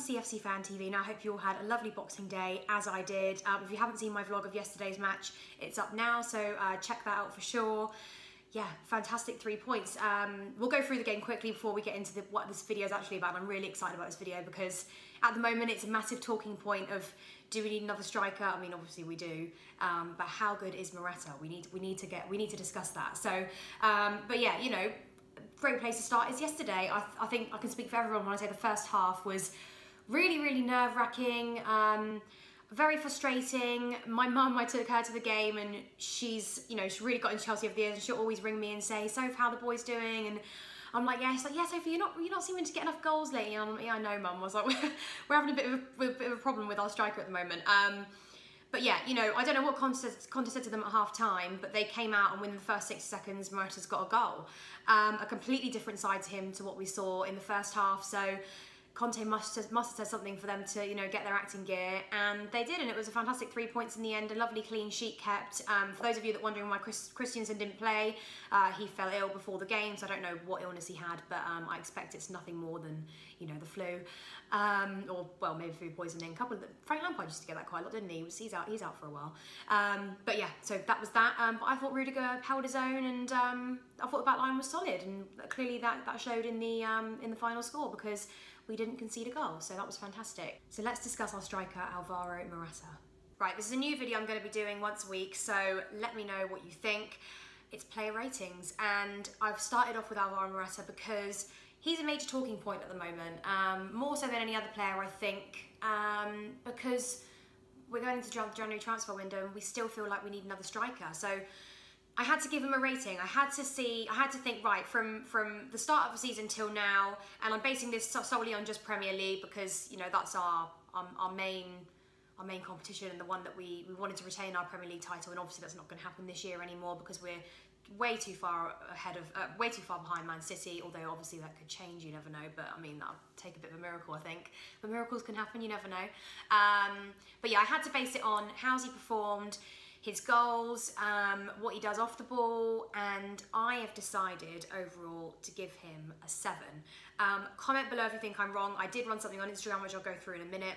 to CFC Fan TV, and I hope you all had a lovely Boxing Day, as I did. If you haven't seen my vlog of yesterday's match, it's up now, so check that out for sure. Yeah, fantastic 3 points. We'll go through the game quickly before we get into what this video is actually about. I'm really excited about this video because at the moment it's a massive talking point of, do we need another striker? I mean, obviously we do, but how good is Morata? We need to discuss that. So, but yeah, you know, great place to start is yesterday. I think I can speak for everyone when I say the first half was really nerve-wracking, very frustrating. My mum, I took her to the game and she's really got into Chelsea over the years, and she'll always ring me and say, Soph, how the boys doing? And I'm like, yeah. She's like, yeah, Sophie, you're not seeming to get enough goals lately. And I'm like, yeah, I know, Mum. I was like, we're having a bit of a problem with our striker at the moment. But yeah, you know, I don't know what Conte said to them at half time, but they came out and within the first 60 seconds, Morata's got a goal. A completely different side to him to what we saw in the first half. So Conte must have said something for them to, get their acting gear, and they did, and it was a fantastic 3 points in the end, a lovely clean sheet kept. For those of you that are wondering why Christensen didn't play, he fell ill before the game, so I don't know what illness he had, but I expect it's nothing more than, the flu, or, well, maybe food poisoning. Frank Lampard used to get that quite a lot, didn't he? He's out for a while. But yeah, so that was that. But I thought Rudiger held his own, and I thought the back line was solid, and clearly that showed in the final score, because we didn't concede a goal, so that was fantastic. So let's discuss our striker, Alvaro Morata. Right, this is a new video I'm going to be doing once a week, so let me know what you think. It's player ratings, and I've started off with Alvaro Morata because he's a major talking point at the moment, more so than any other player, I think, because we're going into the January transfer window and we still feel like we need another striker. So I had to give him a rating. I had to think, right, from the start of the season till now, and I'm basing this solely on just Premier League because, that's our main competition, and the one that we wanted to retain our Premier League title, and obviously that's not going to happen this year anymore because we're way too far behind Man City, although obviously that could change, you never know, but I mean, that'll take a bit of a miracle, I think. But miracles can happen, you never know. But yeah, I had to base it on how's he performed, his goals, what he does off the ball, and I have decided overall to give him a 7. Comment below if you think I'm wrong. I did run something on Instagram, which I'll go through in a minute.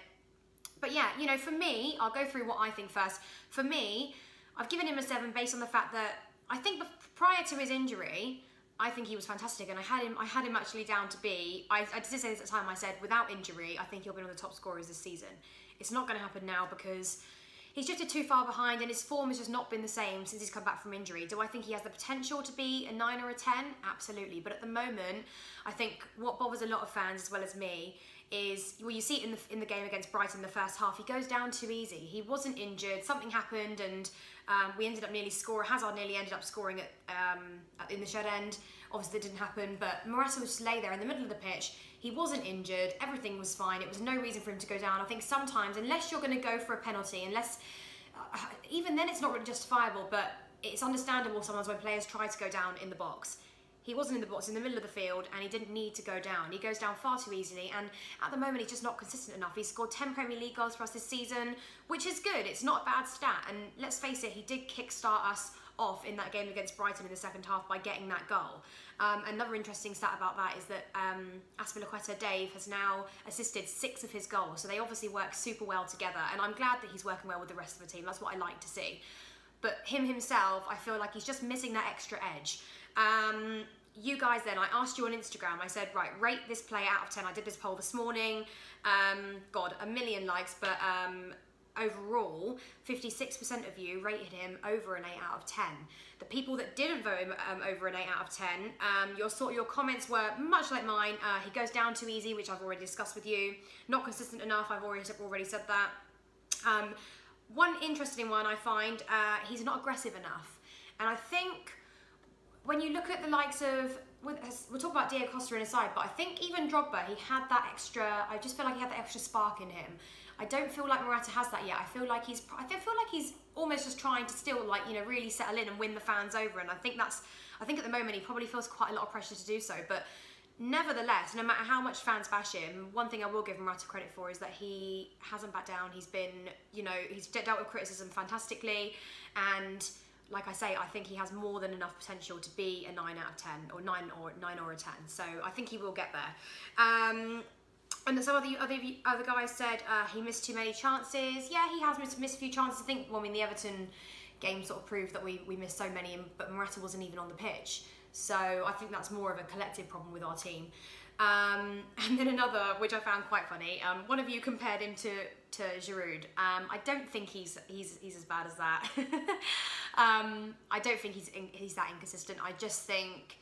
But yeah, for me, I'll go through what I think first. For me, I've given him a 7 based on the fact that I think prior to his injury, I think he was fantastic, and I had him actually down to B. I did say this at the time. I said without injury, I think he'll be one of the top scorers this season. It's not going to happen now because he's drifted too far behind, and his form has just not been the same since he's come back from injury. Do I think he has the potential to be a 9 or a 10? Absolutely. But at the moment, I think what bothers a lot of fans as well as me is, well, you see it in the game against Brighton in the first half, he goes down too easy. He wasn't injured, something happened, and we ended up nearly scoring. Hazard nearly ended up scoring in the shed end. Obviously that didn't happen, but Morata was just lay there in the middle of the pitch. He wasn't injured, everything was fine. It was no reason for him to go down. I think sometimes, unless you're going to go for a penalty, even then it's not really justifiable, but it's understandable sometimes when players try to go down in the box. He wasn't in the box, in the middle of the field, and he didn't need to go down. He goes down far too easily, and at the moment he's just not consistent enough. He's scored 10 Premier League goals for us this season, which is good. It's not a bad stat, and let's face it, he did kickstart us off in that game against Brighton in the second half by getting that goal. Another interesting stat about that is that Azpilicueta Dave has now assisted 6 of his goals, so they obviously work super well together, and I'm glad that he's working well with the rest of the team. That's what I like to see. But him himself, I feel like he's just missing that extra edge. You guys then, I asked you on Instagram, I said, right, rate this player out of 10. I did this poll this morning. God, 1 million likes, but overall, 56% of you rated him over an 8 out of 10. The people that didn't vote him over an 8 out of 10, your comments were much like mine. He goes down too easy, which I've already discussed with you. Not consistent enough, I've already said that. One interesting one I find, he's not aggressive enough. And I think when you look at the likes of, we'll talk about Diego Costa in a side, but I think even Drogba, he had that extra, I just feel like he had that extra spark in him. I don't feel like Morata has that yet. I feel like he's almost just trying to still, really settle in and win the fans over, and I think at the moment he probably feels quite a lot of pressure to do so, but nevertheless, no matter how much fans bash him, one thing I will give Morata credit for is that he hasn't backed down. He's been, he's dealt with criticism fantastically, and like I say, I think he has more than enough potential to be a 9 out of 10, or 9 or a 10. So I think he will get there. And some of the other guys said he missed too many chances. Yeah, he has missed a few chances. I think, well, I mean, the Everton game sort of proved that we missed so many, but Morata wasn't even on the pitch. So I think that's more of a collective problem with our team. And then another, which I found quite funny, one of you compared him to Giroud. I don't think he's as bad as that. I don't think he's that inconsistent. I just think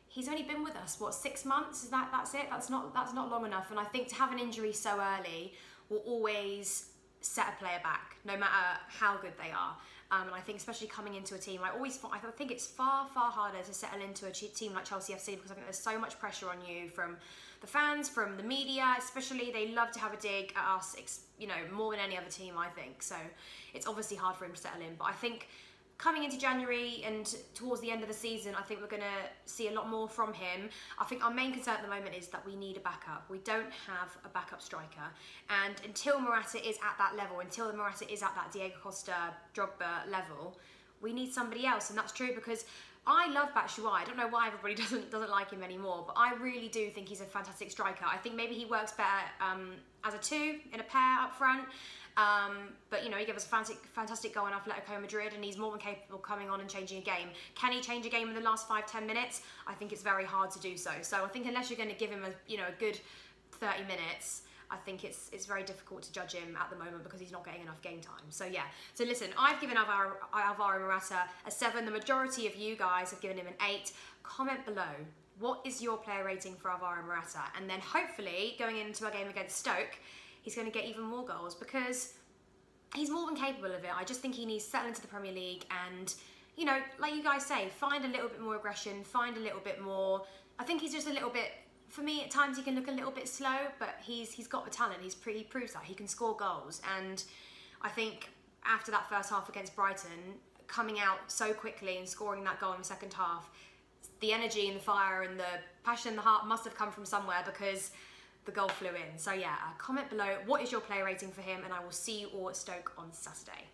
he's only been with us, what, 6 months? That's it? That's not long enough. And I think to have an injury so early will always set a player back, no matter how good they are. And I think especially coming into a team, I think it's far harder to settle into a team like Chelsea FC, because I think there's so much pressure on you from the fans, from the media, especially. They love to have a dig at us, you know, more than any other team, I think. So it's obviously hard for him to settle in. But I think coming into January and towards the end of the season, I think we're going to see a lot more from him. I think our main concern at the moment is that we need a backup. We don't have a backup striker. And until Morata is at that level, until Morata is at that Diego Costa, Drogba level, we need somebody else. And that's true because I love Batshuayi. I don't know why everybody doesn't like him anymore, but I really do think he's a fantastic striker. I think maybe he works better as a two, in a pair up front. But you know, he gave us a fantastic goal in Atletico Madrid, and he's more than capable of coming on and changing a game. Can he change a game in the last 5-10 minutes? I think it's very hard to do so. So I think unless you're going to give him a good 30 minutes, I think it's very difficult to judge him at the moment because he's not getting enough game time. So yeah. So listen, I've given Alvaro Morata a 7. The majority of you guys have given him an 8. Comment below. What is your player rating for Alvaro Morata? And then hopefully going into a game against Stoke, he's going to get even more goals because he's more than capable of it. I just think he needs to settle into the Premier League and, you know, like you guys say, find a little bit more aggression, find a little bit more. I think he's just a little bit, for me, at times he can look a little bit slow, but he's got the talent. He proves that. He can score goals. And I think after that first half against Brighton, coming out so quickly and scoring that goal in the second half, the energy and the fire and the passion in the heart must have come from somewhere because the goal flew in. So yeah, comment below what is your player rating for him, and I will see you all at Stoke on Saturday.